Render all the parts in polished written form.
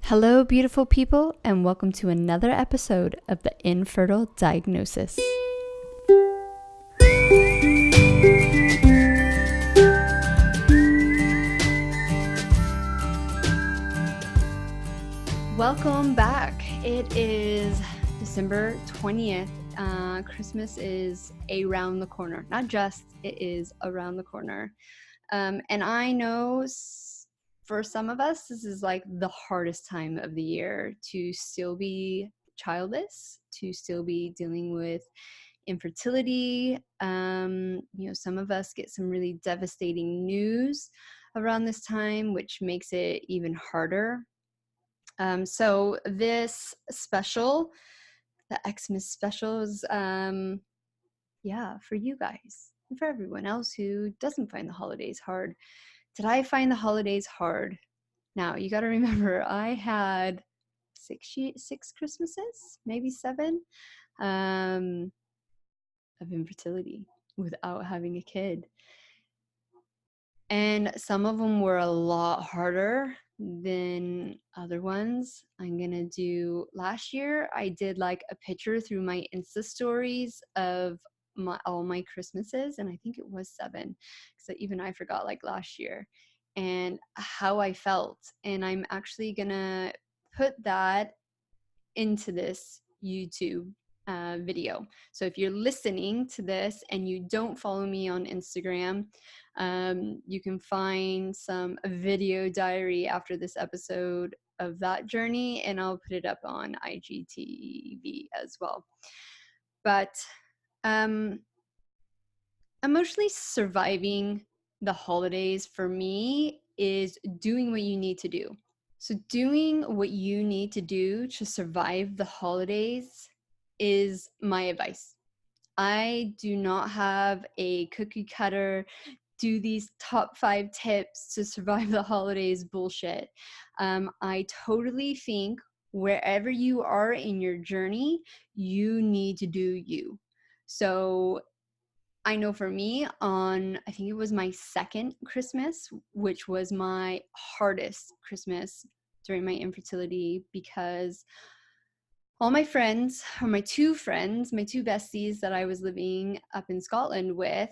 Hello, beautiful people, and welcome to another episode of the Infertile Diagnosis. Welcome back. It is December 20th. Christmas is around the corner. Not just, it is around the corner. And I know for some of us, this is like the hardest time of the year to still be childless, to still be dealing with infertility. Some of us get some really devastating news around this time, which makes it even harder. So this special, the Xmas special, is for you guys and for everyone else who doesn't find the holidays hard. Did I find the holidays hard? Now, you got to remember, I had six Christmases, maybe seven, of infertility without having a kid. And some of them were a lot harder than other ones. I'm going to do, last year, I did like a picture through my Insta stories of all my Christmases, and I think it was 7, because even I forgot like last year, and how I felt. And I'm actually going to put that into this YouTube video. So if you're listening to this and you don't follow me on Instagram, you can find a video diary after this episode of that journey, and I'll put it up on IGTV as well. But emotionally surviving the holidays for me is doing what you need to do. So doing what you need to do to survive the holidays is my advice. I do not have a cookie cutter, do these top 5 tips to survive the holidays bullshit. I totally think wherever you are in your journey, you need to do you. So I know for me, I think it was my second Christmas, which was my hardest Christmas during my infertility, because all my friends, or my two besties that I was living up in Scotland with,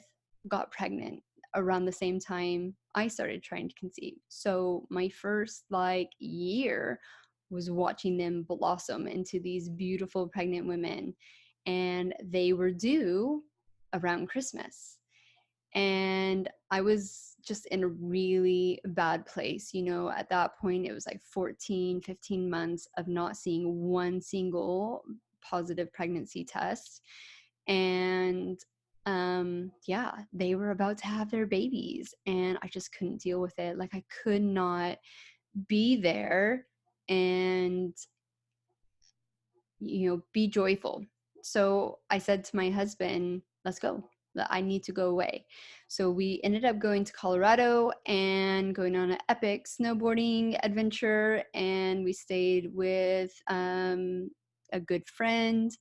got pregnant around the same time I started trying to conceive. So my first year was watching them blossom into these beautiful pregnant women, and they were due around Christmas. And I was just in a really bad place. At that point, it was like 14, 15 months of not seeing one single positive pregnancy test. And they were about to have their babies, and I just couldn't deal with it. I could not be there and be joyful. So I said to my husband, let's go. I need to go away. So we ended up going to Colorado and going on an epic snowboarding adventure. And we stayed with a good friend.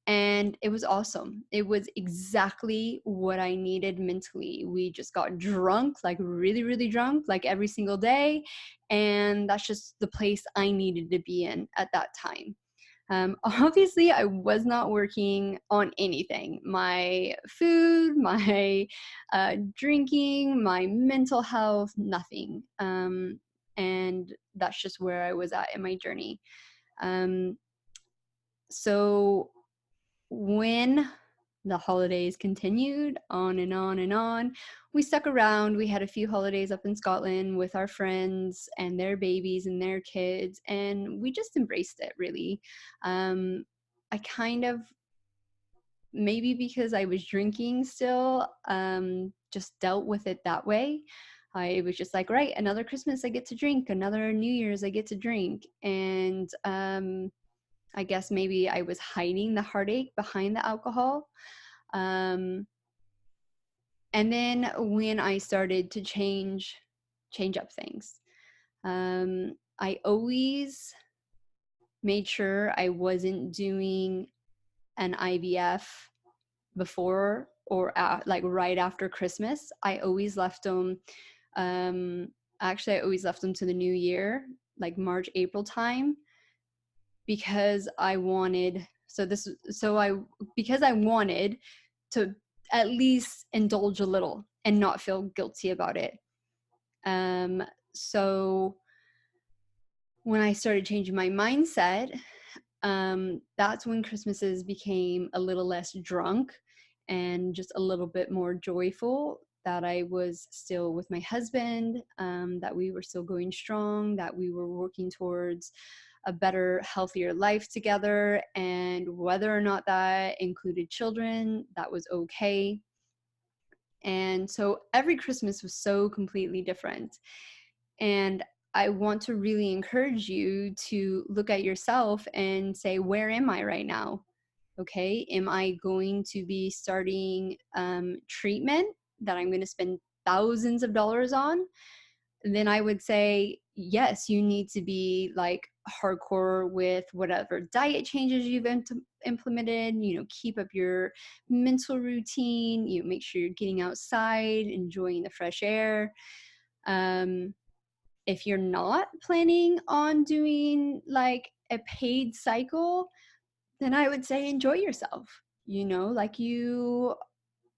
And it was awesome. It was exactly what I needed mentally. We just got drunk, really, really drunk, every single day. And that's just the place I needed to be in at that time. Obviously, I was not working on anything. My food, my drinking, my mental health, nothing. And that's just where I was at in my journey. So when the holidays continued on and on and on, we stuck around. We had a few holidays up in Scotland with our friends and their babies and their kids, and we just embraced it, really. I kind of, maybe because I was drinking still, just dealt with it that way. I was just like, right, another Christmas I get to drink, another New Year's I get to drink. And I guess maybe I was hiding the heartache behind the alcohol. And then when I started to change up things, I always made sure I wasn't doing an IVF before or right after Christmas. I always left them. I always left them to the new year. like March, April time, because I wanted, because I wanted to at least indulge a little and not feel guilty about it. So when I started changing my mindset, that's when Christmases became a little less drunk and just a little bit more joyful. That I was still with my husband, that we were still going strong, that we were working towards a better, healthier life together. And whether or not that included children, that was okay. And so every Christmas was so completely different. And I want to really encourage you to look at yourself and say, where am I right now? Okay, am I going to be starting treatment that I'm going to spend thousands of dollars on? Then I would say, yes, you need to be like hardcore with whatever diet changes you've implemented, keep up your mental routine, make sure you're getting outside, enjoying the fresh air. If you're not planning on doing like a paid cycle, then I would say enjoy yourself. Like you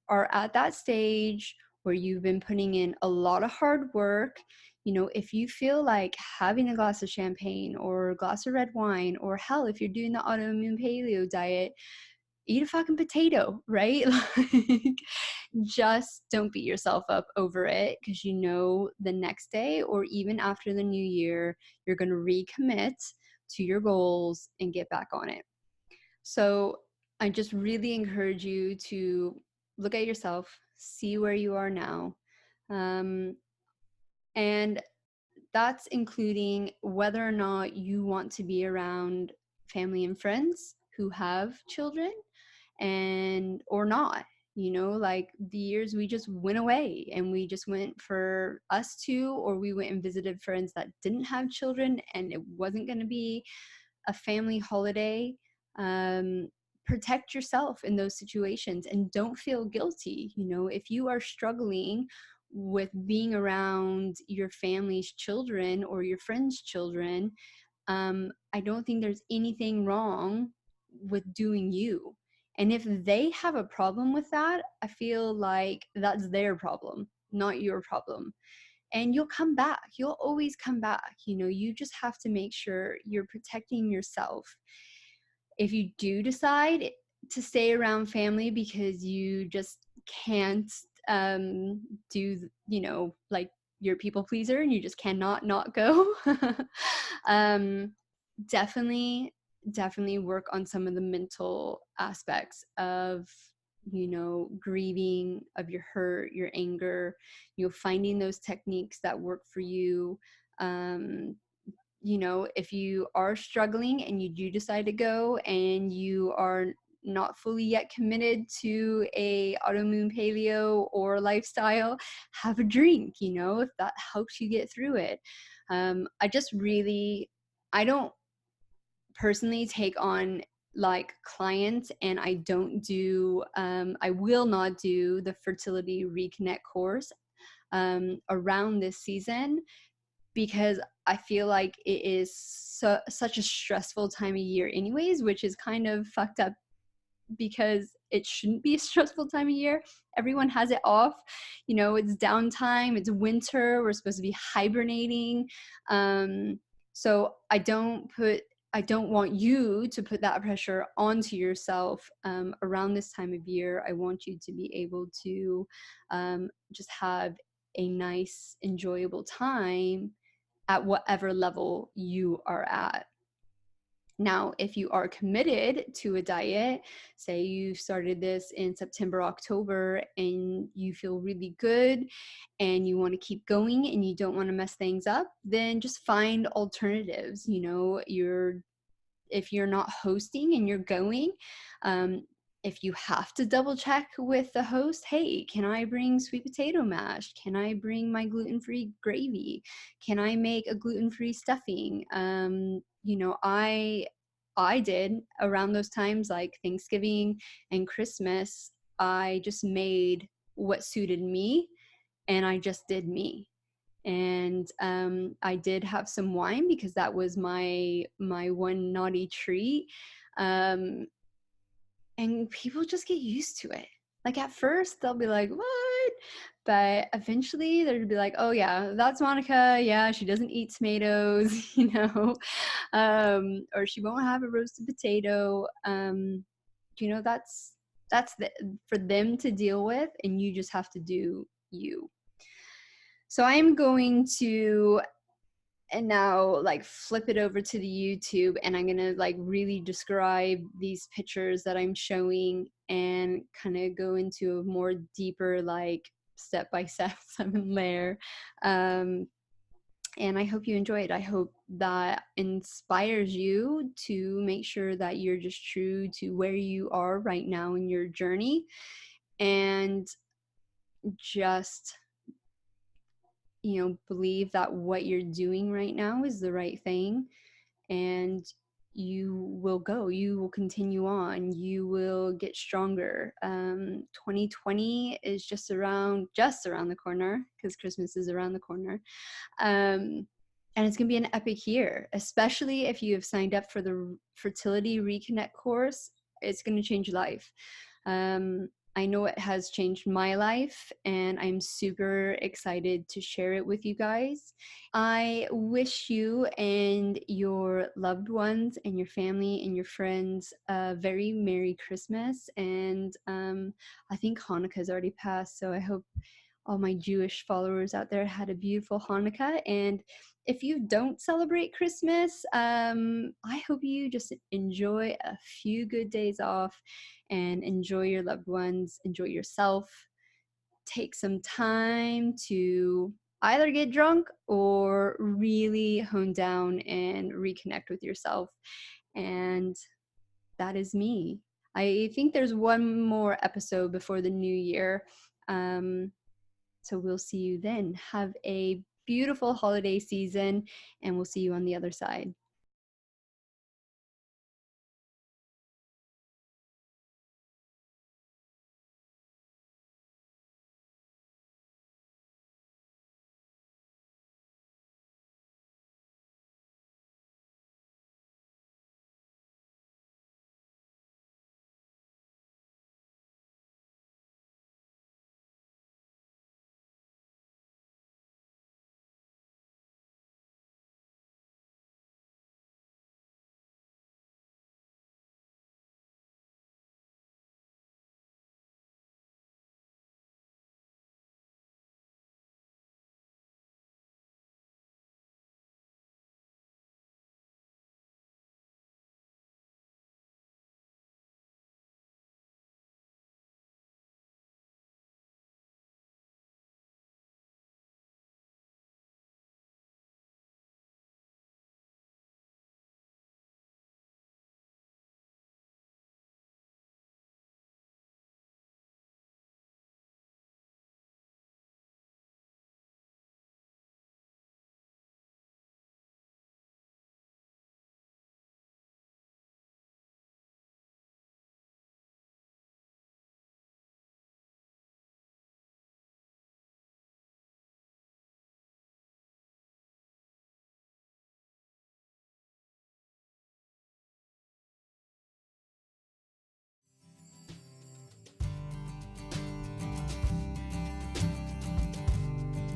are at that stage where you've been putting in a lot of hard work. If you feel like having a glass of champagne or a glass of red wine, or hell, if you're doing the autoimmune paleo diet, eat a fucking potato, right? Like, just don't beat yourself up over it, because the next day or even after the new year, you're going to recommit to your goals and get back on it. So I just really encourage you to look at yourself, see where you are now. And that's including whether or not you want to be around family and friends who have children and or not. Like the years we just went away and we just went for us two, or we went and visited friends that didn't have children and it wasn't going to be a family holiday. Protect yourself in those situations and don't feel guilty. If you are struggling with being around your family's children or your friends' children, I don't think there's anything wrong with doing you. And if they have a problem with that, I feel like that's their problem, not your problem. And you'll come back. You'll always come back. You just have to make sure you're protecting yourself. If you do decide to stay around family because you just can't do, like you're people pleaser and you just cannot not go, um, definitely work on some of the mental aspects of grieving, of your hurt, your anger, finding those techniques that work for you. If you are struggling and you do decide to go and you are not fully yet committed to a autoimmune paleo or lifestyle, have a drink, if that helps you get through it. I don't personally take on like clients, and I will not do the Fertility Reconnect course around this season, because I feel like it is such a stressful time of year anyways, which is kind of fucked up because it shouldn't be a stressful time of year. Everyone has it off. It's downtime, it's winter, we're supposed to be hibernating. So I don't want you to put that pressure onto yourself around this time of year. I want you to be able to just have a nice, enjoyable time at whatever level you are at. Now, if you are committed to a diet, say you started this in September, October, and you feel really good and you want to keep going and you don't want to mess things up, then just find alternatives. If you're not hosting and you're going, if you have to double check with the host, hey, can I bring sweet potato mash? Can I bring my gluten-free gravy? Can I make a gluten-free stuffing? I did around those times, like Thanksgiving and Christmas, I just made what suited me and I just did me. and I did have some wine because that was my one naughty treat. Um, and people just get used to it. Like at first they'll be like, what? But eventually they'll be like, oh yeah, that's Monica. Yeah, she doesn't eat tomatoes, or she won't have a roasted potato. That's for them to deal with, and you just have to do you. So I'm going to and now like flip it over to the YouTube, and I'm gonna like really describe these pictures that I'm showing and kind of go into a more deeper like step by step 7 layer. And I hope you enjoy it. I hope that inspires you to make sure that you're just true to where you are right now in your journey, and just believe that what you're doing right now is the right thing, and you will continue on, you will get stronger. 2020 is just around the corner, because Christmas is around the corner. And it's going to be an epic year, especially if you have signed up for the Fertility Reconnect course. It's going to change your life. I know it has changed my life, and I'm super excited to share it with you guys. I wish you and your loved ones and your family and your friends a very Merry Christmas. And I think Hanukkah has already passed, so I hope all my Jewish followers out there had a beautiful Hanukkah. And if you don't celebrate Christmas, I hope you just enjoy a few good days off and enjoy your loved ones, enjoy yourself. Take some time to either get drunk or really hone down and reconnect with yourself. And that is me. I think there's one more episode before the new year. So we'll see you then. Have a beautiful holiday season, and we'll see you on the other side.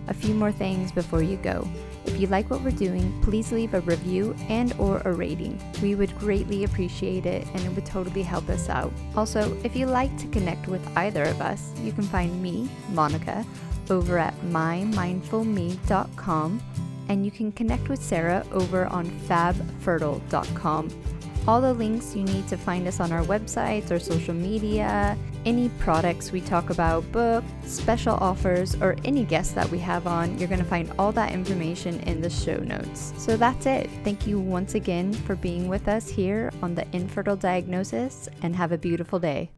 A few more things before you go. If you like what we're doing, please leave a review and or a rating. We would greatly appreciate it, and it would totally help us out. Also, if you'd like to connect with either of us, you can find me, Monica, over at mymindfulme.com, and you can connect with Sarah over on fabfertile.com. All the links you need to find us on our websites or social media, any products we talk about, books, special offers, or any guests that we have on, you're going to find all that information in the show notes. So that's it. Thank you once again for being with us here on the Infertile Diagnosis, and have a beautiful day.